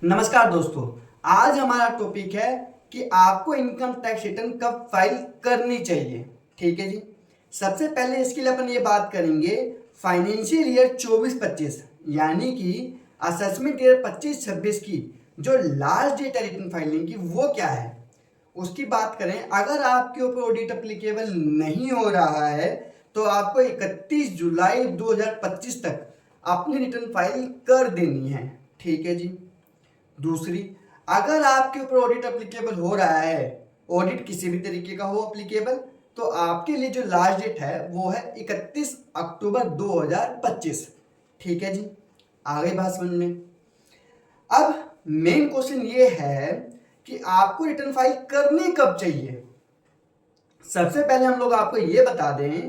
नमस्कार दोस्तों। आज हमारा टॉपिक है कि आपको इनकम टैक्स रिटर्न कब फाइल करनी चाहिए। ठीक है जी। सबसे पहले इसके लिए अपन ये बात करेंगे फाइनेंशियल ईयर 24-25 यानी कि असेसमेंट ईयर 25-26 की जो लास्ट डेट है रिटर्न फाइलिंग की वो क्या है उसकी बात करें। अगर आपके ऊपर ऑडिट अप्लीकेबल नहीं हो रहा है तो आपको 31 जुलाई 2025 तक अपनी रिटर्न फाइल कर देनी है। ठीक है जी। दूसरी, अगर आपके ऊपर ऑडिट अप्लीकेबल हो रहा है, ऑडिट किसी भी तरीके का हो अप्लीकेबल, तो आपके लिए जो लास्ट डेट है वो है 31 अक्टूबर 2025। ठीक है जी। आ गई बात समझ में। अब मेन क्वेश्चन ये है कि आपको रिटर्न फाइल करनी कब चाहिए। सबसे पहले हम लोग आपको ये बता दें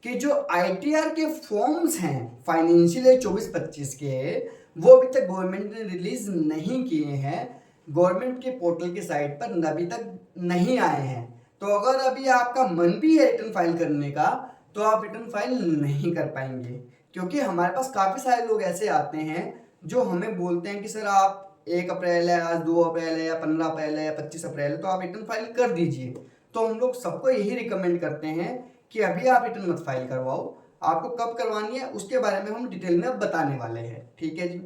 कि जो आईटीआर के फॉर्म्स हैं फाइनेंशियल ईयर 24-25 के, वो अभी तक गवर्नमेंट ने रिलीज नहीं किए हैं, गवर्नमेंट के पोर्टल के साइट पर अभी तक नहीं आए हैं। तो अगर अभी आपका मन भी है रिटर्न फाइल करने का तो आप रिटर्न फाइल नहीं कर पाएंगे, क्योंकि हमारे पास काफ़ी सारे लोग ऐसे आते हैं जो हमें बोलते हैं कि सर आप 1 अप्रैल है, आज 2 अप्रैल है या 15 अप्रैल है या 25 अप्रैल है, तो आप रिटर्न फाइल कर दीजिए। तो हम लोग सबको यही रिकमेंड करते हैं कि अभी आप रिटर्न मत फाइल करवाओ, आपको कब करवानी है उसके बारे में हम डिटेल में अब बताने वाले हैं। ठीक है जी।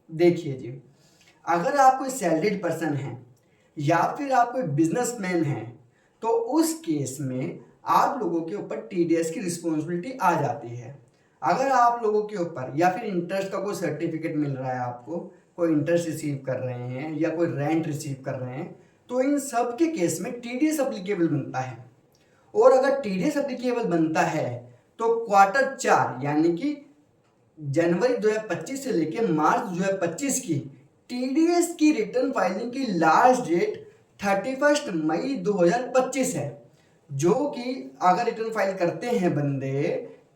देखिए जी, अगर आप कोई सैलरीड पर्सन है या फिर आप कोई बिजनेसमैन है तो उस केस में आप लोगों के ऊपर टीडीएस की रिस्पॉन्सिबिलिटी आ जाती है। अगर आप लोगों के ऊपर या फिर इंटरेस्ट का कोई सर्टिफिकेट मिल रहा है, आपको कोई इंटरेस्ट रिसीव कर रहे हैं या कोई रेंट रिसीव कर रहे हैं, तो इन सब के केस में टीडीएस अप्लीकेबल बनता है। और अगर टीडीएस एप्लीकेबल बनता है तो क्वार्टर 4 यानी कि जनवरी 2025 से लेकर मार्च 2025 की टीडीएस की रिटर्न फाइलिंग की लास्ट डेट 31 मई 2025 है। जो कि अगर रिटर्न फाइल करते हैं बंदे,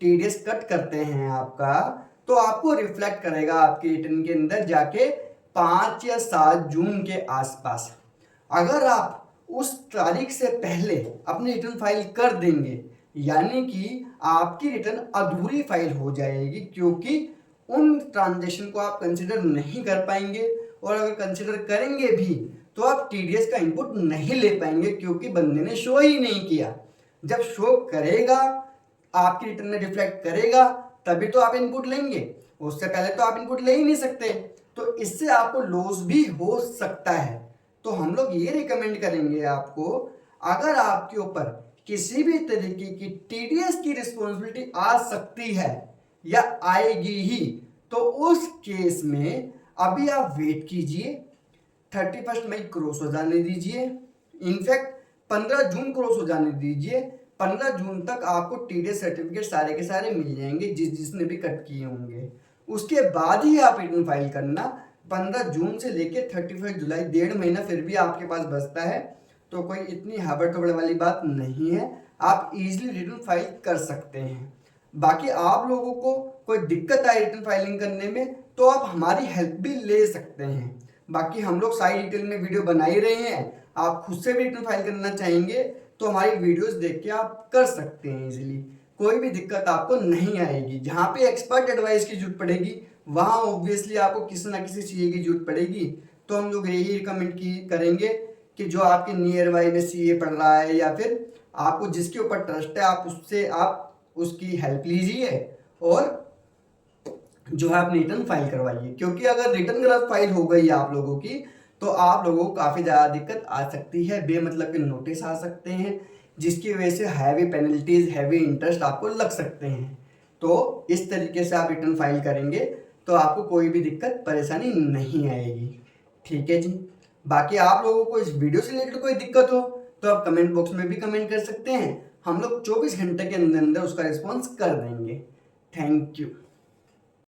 टीडीएस कट करते हैं आपका, तो आपको रिफ्लेक्ट करेगा आपके रिटर्न के अंदर जाके 5 या 7 जून के आसपास। अगर आप उस तारीख से पहले अपनी रिटर्न फाइल कर देंगे यानी कि आपकी रिटर्न अधूरी फाइल हो जाएगी, क्योंकि उन ट्रांजेक्शन को आप कंसिडर नहीं कर पाएंगे, और अगर कंसिडर करेंगे भी तो आप टीडीएस का इनपुट नहीं ले पाएंगे, क्योंकि बंदे ने शो ही नहीं किया। जब शो करेगा, आपकी रिटर्न में रिफ्लेक्ट करेगा, तभी तो आप इनपुट लेंगे, उससे पहले तो आप इनपुट ले ही नहीं सकते। तो इससे आपको लॉस भी हो सकता है। तो हम लोग ये रिकमेंड करेंगे आपको, अगर आपके ऊपर किसी भी तरीके की टीडीएस की रिस्पॉन्सिबिलिटी आ सकती है या आएगी ही, तो उस केस में अभी आप वेट कीजिए, 31 मई क्रॉस हो जाने दीजिए, इनफैक्ट 15 जून क्रॉस हो जाने दीजिए। 15 जून तक आपको टीडीएस सर्टिफिकेट सारे के सारे मिल जाएंगे जिसने भी कट किए होंगे। उसके बाद ही आप रिटर्न फाइल करना। 15 जून से लेकर 31 जुलाई 1.5 महीना फिर भी आपके पास बचता है, तो कोई इतनी हबड़ खबड़ वाली बात नहीं है, आप इजीली रिटर्न फाइल कर सकते हैं। बाकी आप लोगों को कोई दिक्कत आए रिटर्न फाइलिंग करने में तो आप हमारी हेल्प भी ले सकते हैं। बाकी हम लोग सारी डिटेल में वीडियो बना ही रहे हैं, आप खुद से भी रिटर्न फाइल करना चाहेंगे तो हमारी वीडियोस देख के आप कर सकते हैं इजीली, कोई भी दिक्कत आपको नहीं आएगी। जहाँ पे एक्सपर्ट एडवाइस की जरूरत पड़ेगी वहाँ ऑब्वियसली आपको किसी ना किसी चीज़ की जरूरत पड़ेगी, तो हम लोग यही रिकमेंड करेंगे कि जो आपके नियर बाई में सीए पढ़ रहा है या फिर आपको जिसके ऊपर ट्रस्ट है आप उससे आप उसकी हेल्प लीजिए और जो है अपनी रिटर्न फाइल करवाइए। क्योंकि अगर रिटर्न गलत फाइल हो गई आप लोगों की तो आप लोगों को काफ़ी ज़्यादा दिक्कत आ सकती है, बेमतलब के नोटिस आ सकते हैं, जिसकी वजह से हैवी पेनल्टीज हैवी इंटरेस्ट आपको लग सकते हैं। तो इस तरीके से आप रिटर्न फाइल करेंगे तो आपको कोई भी दिक्कत परेशानी नहीं आएगी। ठीक है जी। बाकी आप लोगों को इस वीडियो से रिलेटेड कोई दिक्कत हो तो आप कमेंट बॉक्स में भी कमेंट कर सकते हैं, हम लोग 24 घंटे के अंदर अंदर उसका रिस्पॉन्स कर देंगे। Thank you.